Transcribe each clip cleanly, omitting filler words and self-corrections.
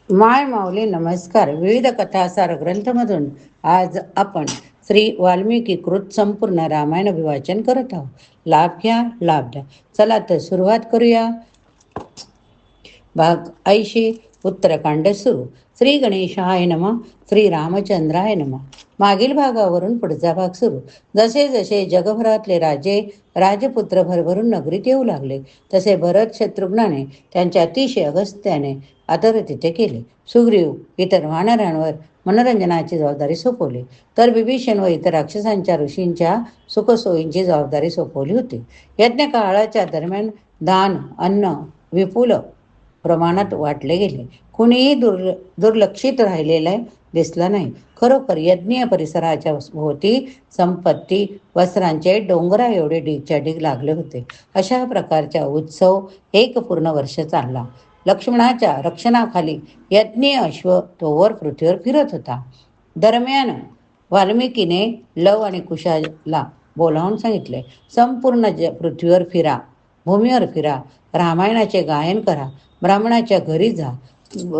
माय माऊली नमस्कार. विविध कथासार ग्रंथमधून आज आपण श्री वाल्मिकी कृत संपूर्ण रामायण विवाचन करत आहोत. लाभ घ्या, लाभ द्या. चला तर सुरुवात करूया. भाग 80. उत्तरकांड सुरू. श्री गणेशाय नमः. श्री रामचंद्राय नमः. मागील भागावरून पुढचा भाग सुरू. जसे जसे जगभरातले राजे राजपुत्र भरभरून नगरीत येऊ लागले तसे भरत शत्रुघ्नाने त्यांच्या अतिशय अगस्त्याने आदर तिथे केले. सुग्रीव इतर वानरांवर मनोरंजनाची जबाबदारी सोपवली, तर विभीषण व इतर राक्षसांच्या ऋषींच्या सुखसोयींची जबाबदारी सोपवली होती. यज्ञ काळाच्या दरम्यान दान अन्न विपुल प्रमाणात वाटले गेले. कुणीही दुर्लक्षित राहिलेला दिसला नाही. खरोखर यज्ञीय परिसराच्या भोवती संपत्ती वस्त्रांचे डोंगरा एवढे ढीगच्या ढीग लागले होते. अशा प्रकारचा उत्सव एक पूर्ण वर्ष चालला. लक्ष्मणाच्या रक्षणाखाली यज्ञीय अश्व तोवर पृथ्वीवर फिरत होता. दरम्यान वाल्मिकीने लव आणि कुशाला बोलावून सांगितले, संपूर्ण पृथ्वीवर फिरा, भूमीवर फिरा, रामायणाचे गायन करा, ब्राह्मणाच्या घरी जा,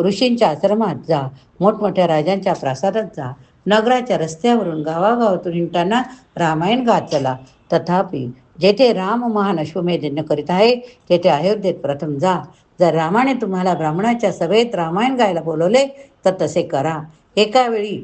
ऋषींच्या आश्रमात जा, मोठमोठ्या राजांच्या प्रासादात जा, नगराच्या रस्त्यावरून गावागावातून हिंडताना रामायण गात चला. तथापि जेथे राम महान अश्वमेध यज्ञ करीत आहे तेथे अयोध्येत प्रथम जा. जर रामाने तुम्हाला ब्राह्मणाच्या सभेत रामायण गायला बोलवले तर तसे करा. एका वेळी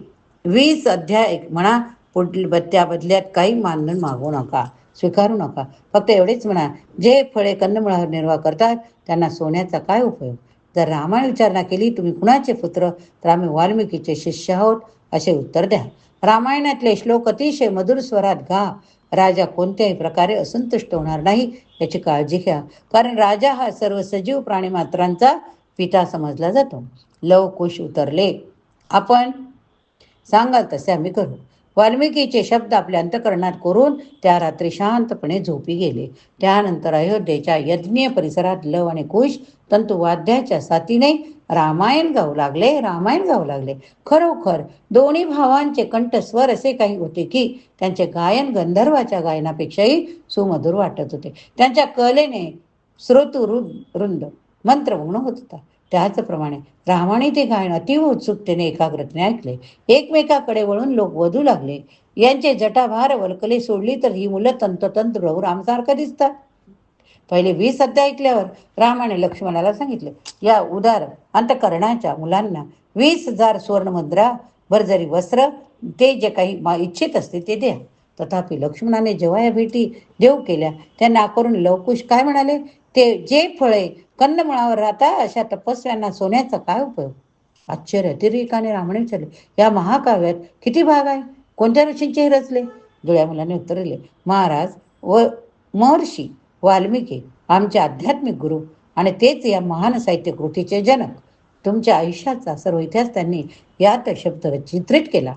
20 अध्याय म्हणा. पुढील त्या बदल्यात काही मानधन मागू नका, स्वीकारू नका. फक्त एवढेच म्हणा, जे फळे कंदमुळावर निर्वाह करतात त्यांना सोन्याचा काय उपयोग. जर रामायण विचारणा केली, तुम्ही कुणाचे पुत्र, तर आम्ही वाल्मिकीचे शिष्य आहोत, असे उत्तर द्या. रामायणातले श्लोक अतिशय मधुर स्वरात गा. राजा कोणत्याही प्रकारे असंतुष्ट होणार नाही याची काळजी घ्या, कारण राजा हा सर्व सजीव प्राणी मात्रांचा पिता समजला जातो. लवकुश उतरले, आपण सांगाल तसे आम्ही करू. वाल्मिकीचे शब्द आपल्या अंतकरणात करून त्या रात्री शांतपणे झोपी गेले. त्यानंतर अयोध्येच्या यज्ञीय परिसरात लव आणि कुश तंतुवाद्याच्या साथीने रामायण गाऊ लागले. खरोखर दोन्ही भावांचे कंठस्वर असे काही होते की त्यांचे गायन गंधर्वाच्या गायनापेक्षाही सुमधुर वाटत होते. त्यांच्या कलेने श्रोतृवृंद मंत्रमुग्ध होत होता. त्याचप्रमाणे रामाने ते गायन अतिव उत्सुकतेने एकाग्रतेने ऐकले. एकमेकाकडे वळून लोक वधू लागले. यांचे जटाभार वल्कले सोडली तर ही मुलं तंतोतंत रामसारखं दिसतात. पहिले 20 अध्याय ऐकल्यावर रामाने लक्ष्मणाला सांगितले, या उदार अंतकरणाच्या मुलांना 20,000 सुवर्णमुद्रा, भरजरी वस्त्र, ते जे काही इच्छित असते ते द्या. तथापि लक्ष्मणाने जेव्हा या भेटी देऊ केल्या त्यांना आकरून लवकुश काय म्हणाले, ते जे फळे कंदमुळावर राहता अशा तपस्व्यांना सोन्याचा काय उपयोग. आश्चर्य अतिरेकाने रामाने विचारले, या महाकाव्यात किती भाग आहे, कोणत्या ऋषींचेही रचले. जुळ्या मुलाने उत्तर दिले, महाराज व महर्षी वाल्मिकी आमचे आध्यात्मिक गुरु आणि तेच या महान साहित्य कृतीचे जनक. तुमच्या आयुष्याचा सर्व इतिहास त्यांनी यात शब्द चित्रित केला.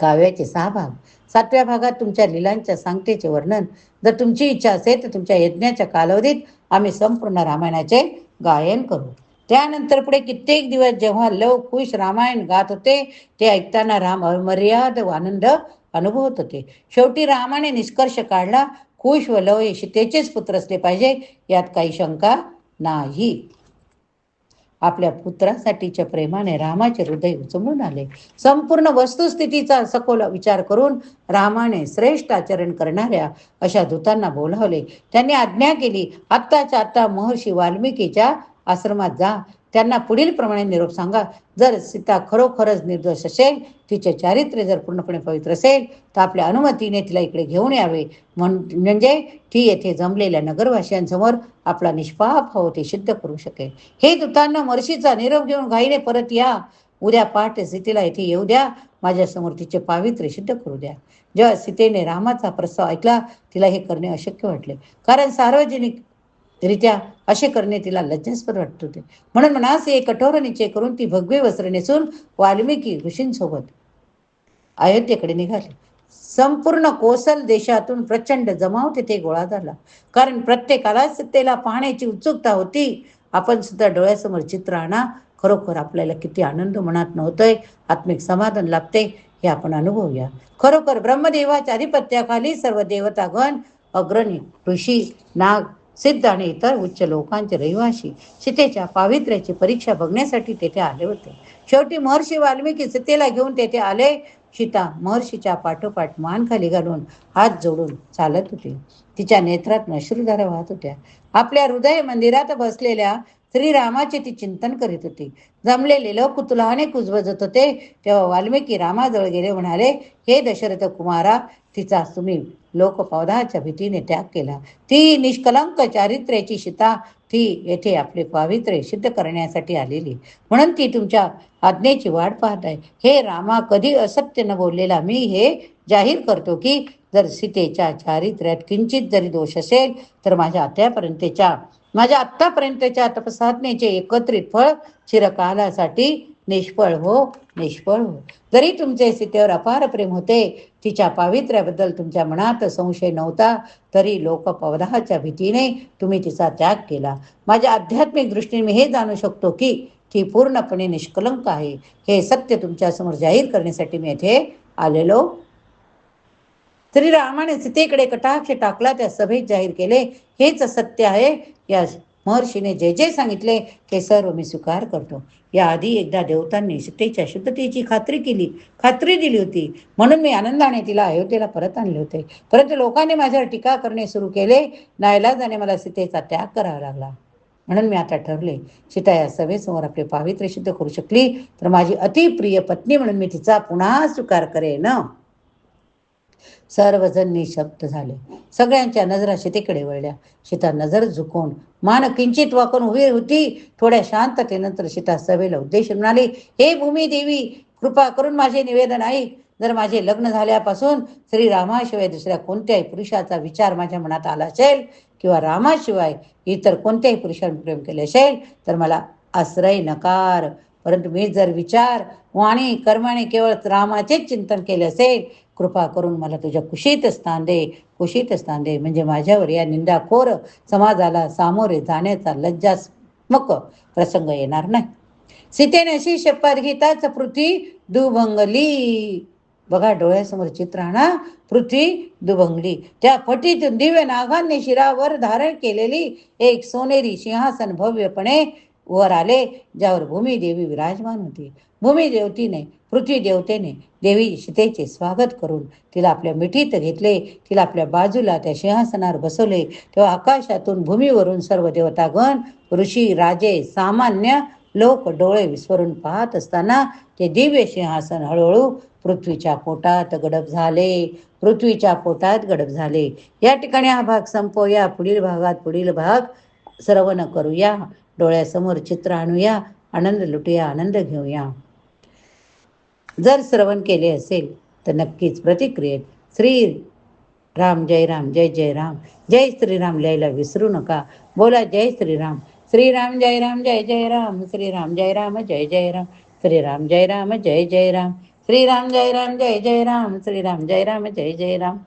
काव्याचे 6 भाग. 7व्या भागात तुमच्या लीलांच्या सांगतेचे वर्णन. जर तुमची इच्छा असेल तर तुमच्या यज्ञाच्या कालावधीत आम्ही संपूर्ण रामायणाचे गायन करू. त्यानंतर पुढे कित्येक दिवस जेव्हा लव कुश रामायण गात होते ते ऐकताना राम अमर्याद आनंद अनुभवत होते. शेवटी रामाने निष्कर्ष काढला, कुश व लव हे सीतेचेच पुत्र असले पाहिजे, यात काही शंका नाही. आपल्या पुत्रासाठीच्या प्रेमाने रामाचे हृदय उचंबळून आले. संपूर्ण वस्तुस्थितीचा सखोल विचार करून रामाने श्रेष्ठ आचरण करणाऱ्या अशा दूतांना बोलावले. त्यांनी आज्ञा केली, आत्ताच्या आत्ता महर्षी वाल्मिकीच्या आश्रमात जा. त्यांना पुढील प्रमाणे निरोप सांगा. जर सीता खरोखरच निर्दोष असेल, तिचे चारित्र्य जर पूर्णपणे पवित्र असेल तर आपल्या अनुमतीने तिला इकडे घेऊन यावे, म्हणजे ती येथे जमलेल्या नगरवासियांसमोर आपला निष्पाप भाव ते सिद्ध करू शकेल. हे दूतांना महर्षीचा निरोप घेऊन घाईने परत या. उद्या पहाटे सीतेला येथे येऊ द्या. माझ्यासमोर तिचे पावित्र्य सिद्ध करू द्या. जेव्हा सीतेने रामाचा प्रस्ताव ऐकला तिला हे करणे अशक्य वाटले, कारण सार्वजनिक रित्या असे करणे तिला लज्जास्पद वाटत होते. म्हणून मनासे कठोर निश्चय करून ती भगवे वस्त्र नेसून वाल्मिकी ऋषींसोबत अयोध्येकडे निघाली. संपूर्ण कोसल देशातून प्रचंड जमाव तिथे गोळा झाला, कारण प्रत्येकाला सीतेला पाहण्याची उत्सुकता होती. आपण सुद्धा डोळ्यासमोर चित्र आणा. खरोखर आपल्याला किती आनंद मनात नव्हतोय, आत्मिक समाधान लाभते हे आपण अनुभवूया. खरोखर ब्रह्मदेवाच्या आधिपत्याखाली सर्व देवतागण, अग्रणी ऋषी, नाग, सिद्ध आणि इतर उच्च लोकांचे रहिवासी सीतेच्या पावित्र्याची परीक्षा बघण्यासाठी तेथे आले होते. शेवटी महर्षी वाल्मिकी सीतेला घेऊन तेथे आले. सीता महर्षीच्या पाठोपाठ मान खाली घालून हात जोडून चालत होती. तिच्या नेत्रात अश्रुधारा वाहत होत्या. आपल्या हृदय मंदिरात बसलेल्या श्रीरामाचे ती चिंतन करीत होती. जमलेले लोक कुतूहलाने कुजबजत होते. तेव्हा वाल्मिकी रामाजवळ गेले, म्हणाले, हे दशरथ कुमारा, तिचा तुम्ही लोकपौधाच्या भीतीने त्याग केला. ती निष्कलंक चारित्र्याची सीता, ती येथे आपले पावित्र्य सिद्ध करण्यासाठी आलेली, म्हणून ती तुमच्या आज्ञेची वाट पाहत आहे. हे रामा, कधी असत्य न बोललेला मी हे जाहीर करतो की जर सीतेच्या चारित्र्यात किंचित जरी दोष असेल तर माझ्या आत्तापर्यंतच्या तपसाधनेचे एकत्रित फळ चिरकालासाठी निष्फळ हो. जरी तुमचे सीतेवर अपार प्रेम होते, तिच्या पावित्र्याबद्दल तुमच्या मनात संशय नव्हता, तरी लोकपौधाच्या भीतीने तुम्ही तिचा त्याग केला. माझ्या आध्यात्मिक दृष्टीने मी हे जाणू शकतो की ती पूर्णपणे निष्कलंक आहे. हे सत्य तुमच्यासमोर जाहीर करण्यासाठी मी येथे आलेलो. श्रीरामाने सीतेकडे कटाक्ष टाकला, त्या सभेत जाहीर केले, हेच सत्य आहे. या महर्षीने जे जे सांगितले ते सर्व मी स्वीकार करतो. याआधी एकदा देवतांनी सीतेच्या शुद्धतेची खात्री दिली होती, म्हणून मी आनंदाने तिला अयोध्येला परत आणले होते. परंतु लोकांनी माझ्यावर टीका करणे सुरू केले. नाईलाजाने मला सीतेचा त्याग करावा लागला. म्हणून मी आता ठरले, सीता या सभेसमोर आपले पावित्र्य सिद्ध करू शकली तर माझी अतिप्रिय पत्नी म्हणून मी तिचा पुन्हा स्वीकार करेन. सर्वजण निशब्द झाले. सगळ्यांच्या नजरा सीतेकडे वळल्या. सीता नजर झुकवून मान किंचित वाकून उभी होती. थोड्या शांततेनंतर सीता सभेला उद्देशून म्हणाली, हे भूमी देवी, कृपा करून माझे निवेदन ऐक. जर माझे लग्न झाल्यापासून श्रीरामाशिवाय दुसऱ्या कोणत्याही पुरुषाचा विचार माझ्या मनात आला असेल किंवा रामाशिवाय इतर कोणत्याही पुरुषाने प्रेम केले असेल तर मला आश्रय नकार. परंतु मी जर विचार वाणी कर्माने केवळ रामाचेच चिंतन केले असेल, कृपा करून मला तुझ्या कुशीत स्थान दे, म्हणजे माझ्यावर या निंदाखोर समाजाला सामोरे जाण्याचा लज्जास्मक प्रसंग येणार नाही. सीतेने अशी शपथ घेताच पृथ्वी दुभंगली. बघा, डोळ्यासमोर चित्र आणा. पृथ्वी दुभंगली. त्या फटीतून दिव्य नागांनी शिरावर धारण केलेली एक सोनेरी सिंहासन भव्यपणे वर आले, ज्यावर भूमी देवी विराजमान होती. भूमी देवतीने, पृथ्वी देवतेने देवी सीतेचे स्वागत करून तिला आपल्या मिठीत घेतले. तिला आपल्या बाजूला त्या सिंहासनावर बसवले. तेव्हा आकाशातून, भूमीवरून सर्व देवतागण, ऋषी, राजे, सामान्य लोक डोळे विस्फरून पाहत असताना ते दिव्य सिंहासन हळूहळू पृथ्वीच्या पोटात गडप झाले. या ठिकाणी हा भाग संपवूया. पुढील भाग श्रवण करूया. डोळ्यासमोर चित्र आणूया, आनंद लुटूया, आनंद घेऊया. जर श्रवण केले असेल तर नक्कीच प्रतिक्रियेत श्री राम, जय राम, जय जय राम, जय श्रीराम लिहायला विसरू नका. बोला जय श्रीराम. श्रीराम जय राम, जय जय राम, श्रीराम जय राम, जय जय राम, श्रीराम जय राम, जय जय राम, श्रीराम जय राम, जय जय राम, श्रीराम जय राम, जय जय राम.